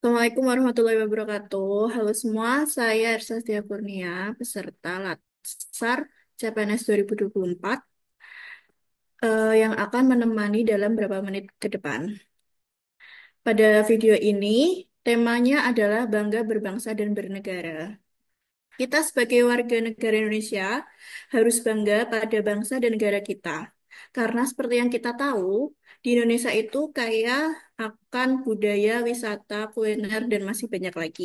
Assalamualaikum warahmatullahi wabarakatuh. Halo semua, saya Ersa Setia Kurnia, peserta Latsar CPNS 2024 yang akan menemani dalam beberapa menit ke depan. Pada video ini, temanya adalah bangga berbangsa dan bernegara. Kita sebagai warga negara Indonesia harus bangga pada bangsa dan negara kita. Karena seperti yang kita tahu, di Indonesia itu kaya akan budaya, wisata, kuliner, dan masih banyak lagi.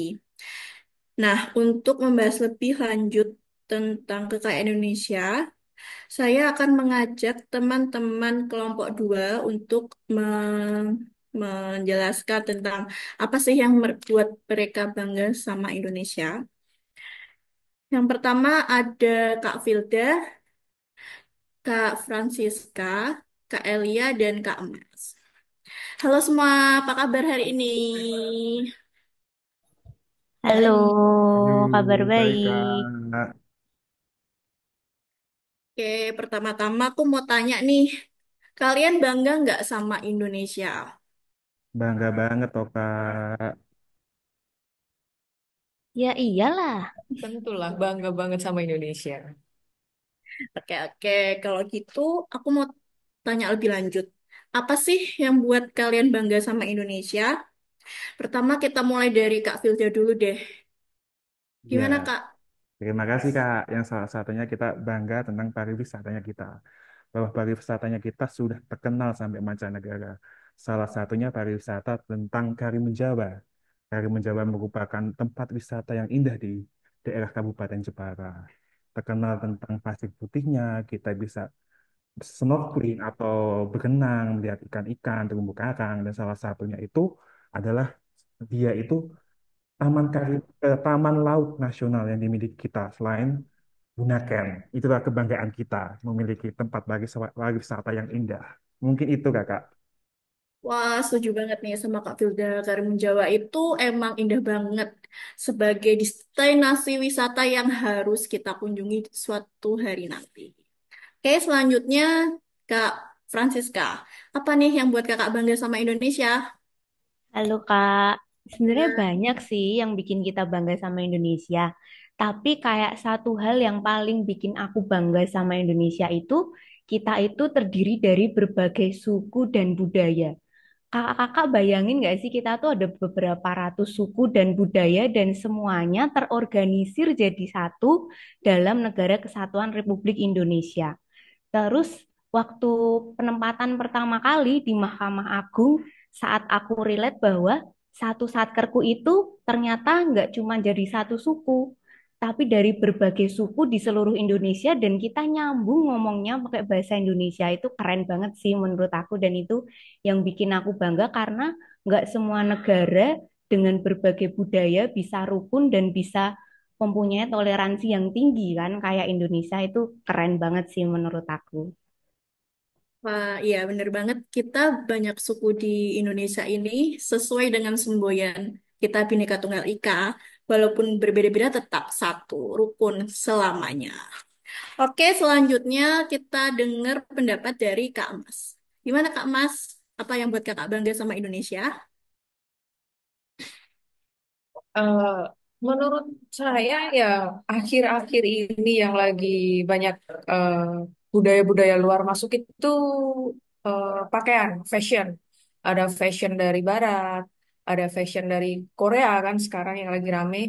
Nah, untuk membahas lebih lanjut tentang kekayaan Indonesia, saya akan mengajak teman-teman kelompok 2 untuk menjelaskan tentang apa sih yang membuat mereka bangga sama Indonesia. Yang pertama ada Kak Filda, Kak Francisca, Kak Elia, dan Kak Emas. Halo semua, apa kabar hari ini? Halo, kabar Aduh, baik baik. Kak. Oke, pertama-tama aku mau tanya nih, kalian bangga nggak sama Indonesia? Bangga banget toh Kak. Ya iyalah. Tentulah bangga banget sama Indonesia. Oke, oke. Kalau gitu, aku mau tanya lebih lanjut. Apa sih yang buat kalian bangga sama Indonesia? Pertama, kita mulai dari Kak Filda dulu deh. Ya, Gimana, Kak? terima kasih Kak. Yang salah satunya kita bangga tentang pariwisatanya kita. Bahwa pariwisatanya kita sudah terkenal sampai mancanegara. Salah satunya pariwisata tentang Karimun Jawa. Karimun Jawa merupakan tempat wisata yang indah di daerah Kabupaten Jepara. Terkenal tentang pasir putihnya, kita bisa snorkeling atau berenang, melihat ikan-ikan, terumbu karang, dan salah satunya itu adalah dia itu Taman Laut Nasional yang dimiliki kita selain Bunaken. Itulah kebanggaan kita memiliki tempat wisata yang indah. Mungkin itu Kakak. Wah, setuju banget nih sama Kak Filda. Karimun Jawa itu emang indah banget sebagai destinasi wisata yang harus kita kunjungi suatu hari nanti. Oke, selanjutnya Kak Francisca. Apa nih yang buat Kakak bangga sama Indonesia? Halo Kak. Sebenarnya Nah, banyak sih yang bikin kita bangga sama Indonesia. Tapi kayak satu hal yang paling bikin aku bangga sama Indonesia itu, kita itu terdiri dari berbagai suku dan budaya. Kakak-kakak bayangin nggak sih kita tuh ada beberapa ratus suku dan budaya dan semuanya terorganisir jadi satu dalam Negara Kesatuan Republik Indonesia. Terus waktu penempatan pertama kali di Mahkamah Agung, saat aku relate bahwa satu satkerku itu ternyata nggak cuma jadi satu suku, tapi dari berbagai suku di seluruh Indonesia dan kita nyambung ngomongnya pakai bahasa Indonesia itu keren banget sih menurut aku dan itu yang bikin aku bangga karena nggak semua negara dengan berbagai budaya bisa rukun dan bisa mempunyai toleransi yang tinggi kan kayak Indonesia itu keren banget sih menurut aku. Wah, iya bener banget. Kita banyak suku di Indonesia ini sesuai dengan semboyan kita Bhinneka Tunggal Ika. Walaupun berbeda-beda tetap satu rukun selamanya. Oke, selanjutnya kita dengar pendapat dari Kak Mas. Gimana Kak Mas? Apa yang buat Kakak bangga sama Indonesia? Eh, Menurut saya ya akhir-akhir ini yang lagi banyak eh, budaya-budaya luar masuk itu pakaian, fashion. Ada fashion dari Barat, ada fashion dari Korea kan sekarang yang lagi rame.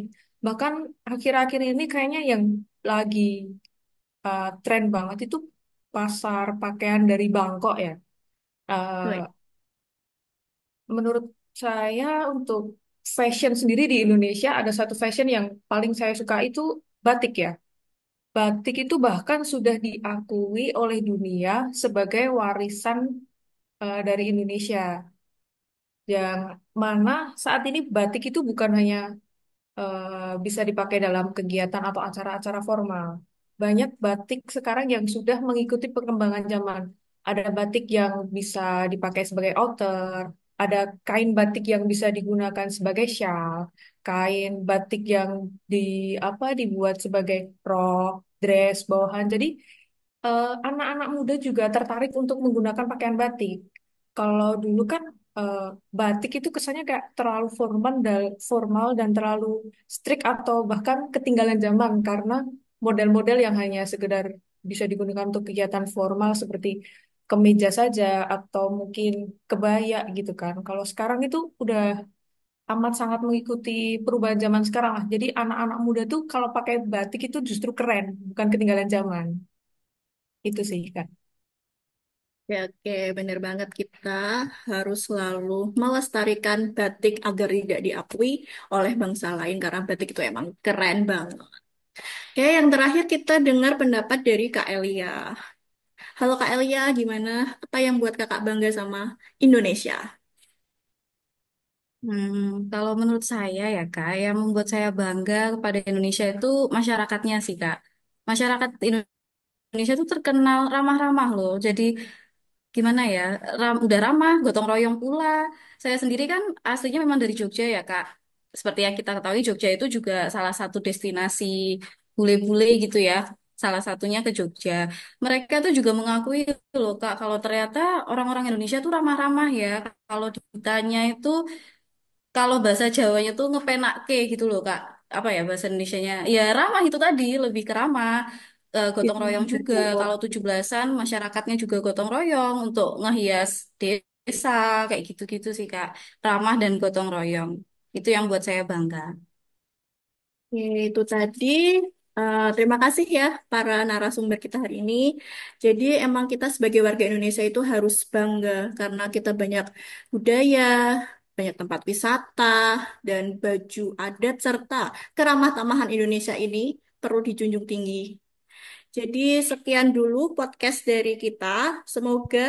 Bahkan akhir-akhir ini kayaknya yang lagi tren banget itu pasar pakaian dari Bangkok ya. Eh, Baik. Menurut saya untuk fashion sendiri di Indonesia ada satu fashion yang paling saya suka itu batik ya. Batik itu bahkan sudah diakui oleh dunia sebagai warisan dari Indonesia. Yang mana saat ini batik itu bukan hanya bisa dipakai dalam kegiatan atau acara-acara formal. Banyak batik sekarang yang sudah mengikuti perkembangan zaman. Ada batik yang bisa dipakai sebagai outer, ada kain batik yang bisa digunakan sebagai shawl, kain batik yang di dibuat sebagai rok, dress, bawahan. Jadi anak-anak muda juga tertarik untuk menggunakan pakaian batik. Kalau dulu kan eh, batik itu kesannya kayak terlalu formal dan terlalu strict atau bahkan ketinggalan zaman karena model-model yang hanya sekedar bisa digunakan untuk kegiatan formal seperti kemeja saja atau mungkin kebaya gitu kan. Kalau sekarang itu udah amat sangat mengikuti perubahan zaman sekarang lah. Jadi anak-anak muda tuh kalau pakai batik itu justru keren, bukan ketinggalan zaman. Itu sih kan. Oke, oke, bener banget kita harus selalu melestarikan batik agar tidak diakui oleh bangsa lain karena batik itu emang keren banget. Oke, yang terakhir kita dengar pendapat dari Kak Elia. Halo Kak Elia, gimana? Apa yang buat Kakak bangga sama Indonesia? Kalau menurut saya ya Kak, yang membuat saya bangga kepada Indonesia itu masyarakatnya sih Kak. Masyarakat Indonesia itu terkenal ramah-ramah loh. Jadi gimana ya, udah ramah, gotong royong pula. Saya sendiri kan aslinya memang dari Jogja ya Kak. Seperti yang kita ketahui Jogja itu juga salah satu destinasi bule-bule gitu ya. Salah satunya ke Jogja. Mereka tuh juga mengakui loh Kak, kalau ternyata orang-orang Indonesia tuh ramah-ramah ya. Kalau ditanya itu kalau bahasa Jawanya tuh ngepenake gitu loh Kak. Apa ya bahasa Indonesianya? Ya ramah itu tadi, lebih ke ramah. Gotong Itu royong juga. betul. Kalau 17-an masyarakatnya juga gotong royong untuk ngehias desa kayak gitu-gitu sih Kak. Ramah dan gotong royong. Itu yang buat saya bangga. Oke, itu tadi. Terima kasih ya para narasumber kita hari ini. Jadi emang kita sebagai warga Indonesia itu harus bangga karena kita banyak budaya, banyak tempat wisata, dan baju adat serta keramah tamahan Indonesia ini perlu dijunjung tinggi. Jadi sekian dulu podcast dari kita. Semoga